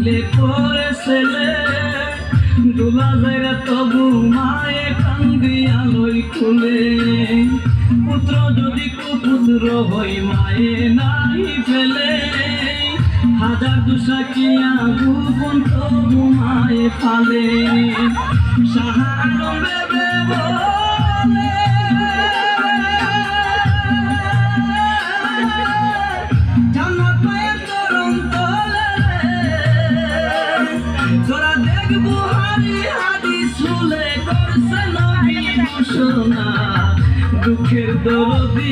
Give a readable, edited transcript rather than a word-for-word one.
দিলে পরে ছেলে দোলা জায়গা তবু মায়ে কান্দিয়া লই খুলে পুত্র যদি কুপুত্র হই মায়ে নাই ফেলে হাজার দুসাকিয়া গুণ তবু মায়ে ফালে সাহার বেবে বলে জান্নাত মায়ের চরণ তলে তোরা দেখবো হারি হাদিস শুলে করছে নবী ঘোষণা দুঃখের দরদি